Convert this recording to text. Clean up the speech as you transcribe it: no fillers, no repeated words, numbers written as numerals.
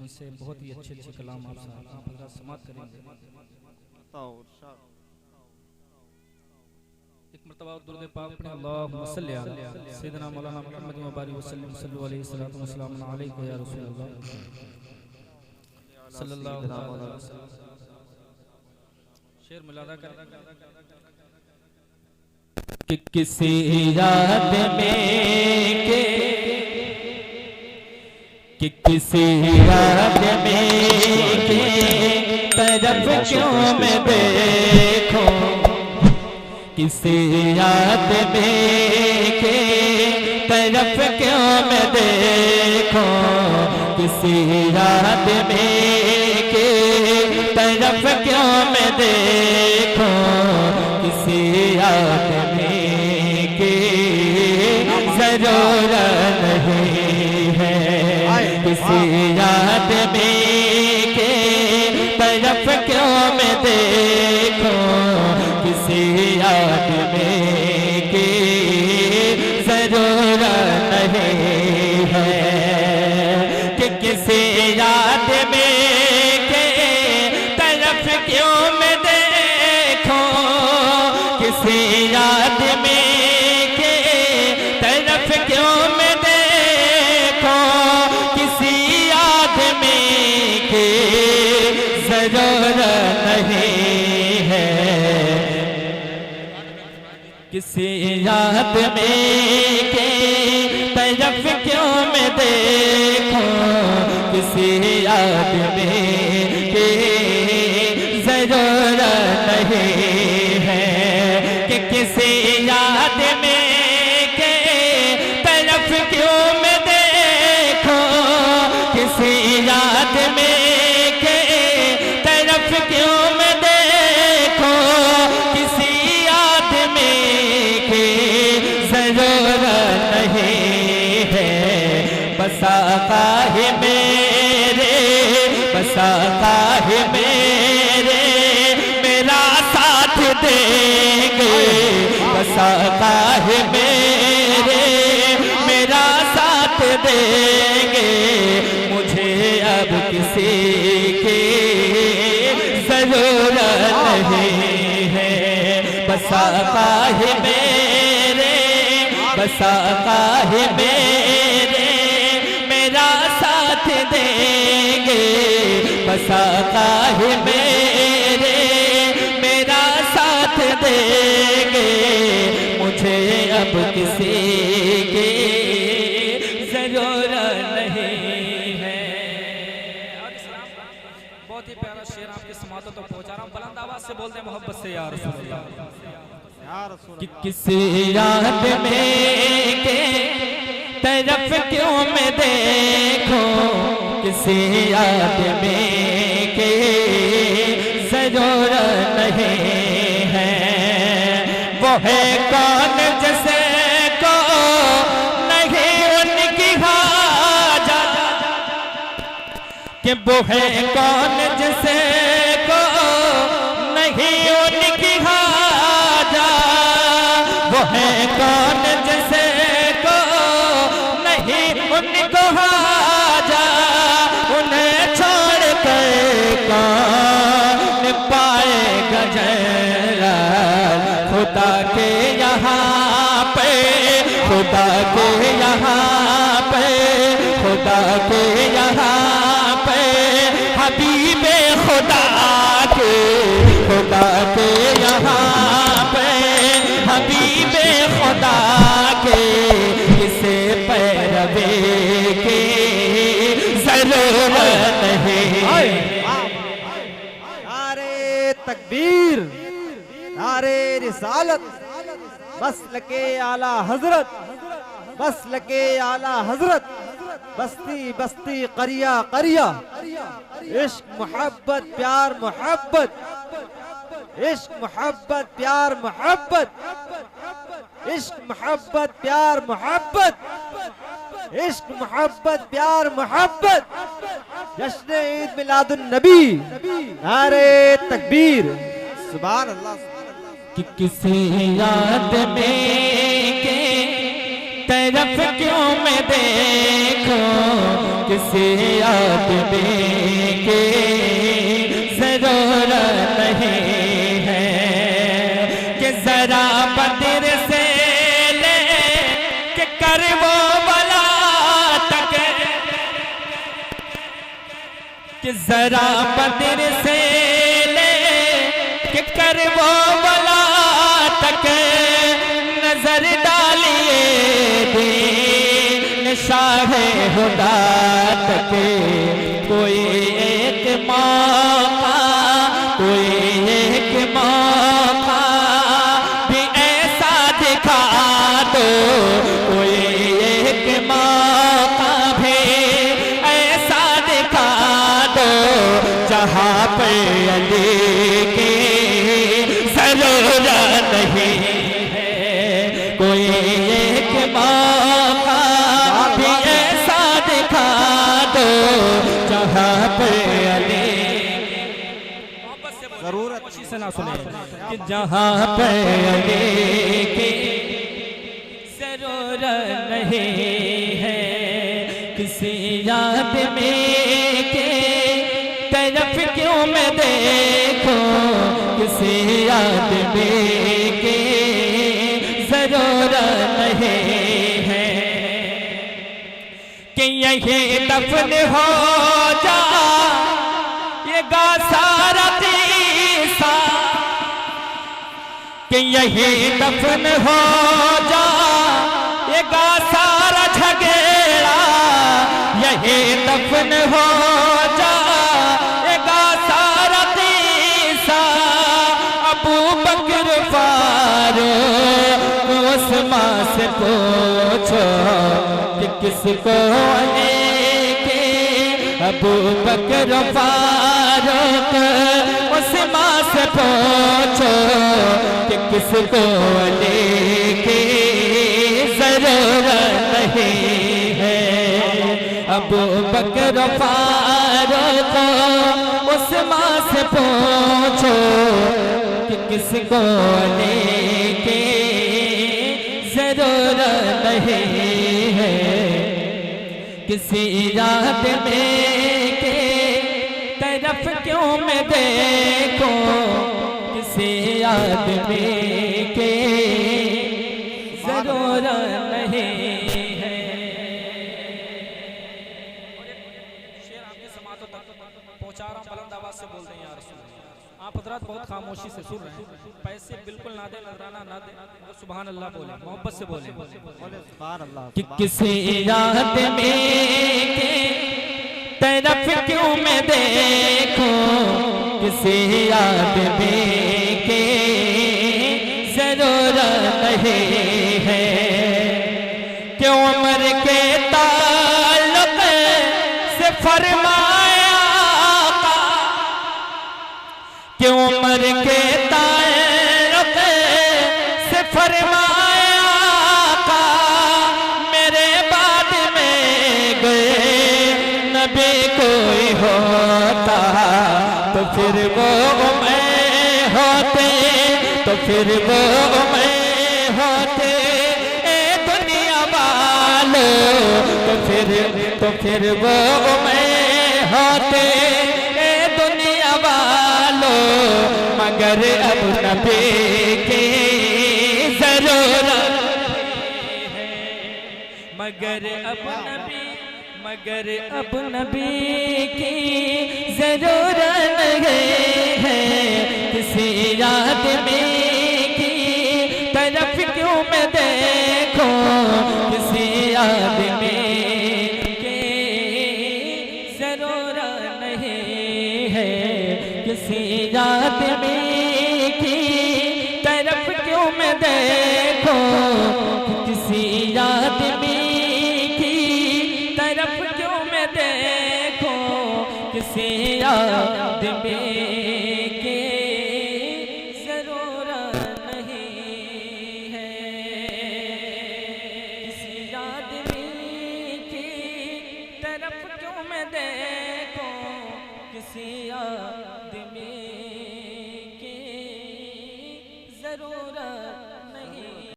उनसे बहुत ही अच्छे अच्छे कलाम आप समाप्त करेंगे। एक मर्तबा दुरूद पाक पढ़ें, अल्लाहुम्मा सल्ली अला सय्यिदना मौलाना मुहम्मद व बारिक वसल्लम सल्लल्लाहु अलैहि वसल्लम अलैका या रसूलल्लाह सल्लल्लाहु अलैहि वसल्लम। शेर मिलादा कर कि किसी याद में के कि किसी याद में के तरफ क्यों मैं देखूं, किसी याद में के तरफ क्यों मैं देखूं, किसी याद में के तरफ क्यों मैं देखूं, किसी याद में के जरूरत नहीं है, किसी याद में के तरफ क्यों मैं देखूं, किसी याद में की जरूरत नहीं है, कि किसी याद में के तरफ क्यों मैं देखूं, किसी याद में के तरफ क्यों मैं देखूं, किसी याद में की जरूरत नहीं है, किसी याद में के तरफ क्यों मैं देखूं, किसी याद में के जरूरत नहीं है, कि किसी याद में के तरफ क्यों मैं देखूं, किसी याद में के तरफ क्यों मैं देखूं, किसी याद में के जरूरत नहीं है, बसा है मेरे, बसा है मेरे मेरा साथ देंगे, बसा है मेरे मेरा साथ देंगे, मुझे अब किसी की जरूरत नहीं है, बसा है मेरे, बसा है मेरे मेरा साथ देंगे, बसा है मेरे मेरा साथ देंगे, मुझे अब किसी की जरूरत नहीं है। बहुत ही प्यारा शेर आपके समातों तक पहुंचा रहा हूँ, बुलंद आवाज से बोलते मोहब्बत से या रसूल अल्लाह, कि किसी याद में के तरफ क्यों मैं देखूं, किसी याद में के जरूरत नहीं है, वो है कौन जैसे को नहीं उनकी हाजत, कि वो है कौन जैसे को नहीं उनकी हाजत, वो है कौन जैसे को नहीं उनको हाजत, उन्हें छोड़ कर कौन पाएगा जलाल खुदा के यहाँ पे, खुदा के यहाँ पे, खुदा के यहाँ पे, हबीबे खुदा के, खुदा के यहाँ पे, हबीबे खुदा के, किसे पैरवे की जरूरत नहीं। नारे तकबीर, नारे रिसालत, मसलके आला हजरत, मसलके आला हजरत, बस्ती बस्ती करिया करिया, इश्क मोहब्बत प्यार मोहब्बत, इश्क मोहब्बत प्यार मोहब्बत, इश्क मोहब्बत प्यार मोहब्बत, इश्क मोहब्बत प्यार मोहब्बत, जश्न ईद मिलादुन नबी, नारे तकबीर, सुभान अल्लाह। कि किसी याद में के तरफ क्यों मैं देखूं, किसी आदमी की जरूरत नहीं है कि जरा बदर से ले के कर वो बला तक, कि जरा बदर से ले के कर वो बला तक नजर डालिए दीन शाह खुदा तक। कोई एक मौका, कोई एक मौका भी ऐसा दिखा दो, कोई एक मौका भी ऐसा दिखा दो जहाँ पे अली की जरूरत नहीं है। कोई एक मौका भी ऐसा दिखा दो जहाँ पे अली, जरूरत कोशिश से ना सुने, कि जहाँ पे अली की जरूरत नहीं है। किसी याद में के तरफ क्यों मैं देखूं, किसी याद में के जरूरत नहीं है कि यही दफन हो जा ये गा सारा तीसा, कि यही दफन हो जा ये गा सारा झगड़ा, यही दफन हो जा ये गा सारा तीसा। अबू बकर फारूक उस्मान से पूछो कि किसको लेके, अबू बकर फारूक उस्मान से पूछो कि किसको लेके जरूरत नहीं है। अबू बकर फारूक उस्मान से पूछो कि किसको लेके जरूरत नहीं है। किसी याद में के तरफ क्यों मैं देखूं, किसी याद में के जरूरत नहीं है। शेर आपके समातों तक पहुंचा रहा हूं, बुलंद आवाज से बोल दें या रसूल अल्लाह। आप हजरात बहुत खामोशी से सुन रहे हैं, पैसे बिल्कुल ना दे, नजराना ना दे, तो सुभान अल्लाह बोले, मोहब्बत से बोले, सुभान अल्लाह। कि किसी याद में के तरफ क्यों मैं देखूं, किसी याद में के जरूरत नहीं है। क्यों उम्र के ताल्लुक से फरमाया का, क्यों उम्र के ताल्लुक से फरमाया का, मेरे बाद में गए नबी कोई होता तो फिर वो मैं होते, तो फिर वो मैं होते ए दुनिया वालों, तो फिर वो मैं होते ए दुनिया वालों। मगर अब नबी की जरूरत है, मगर अब नबी, मगर अब नबी की जरूरत नहीं है। किसी याद में की तरफ क्यों मैं देखूं,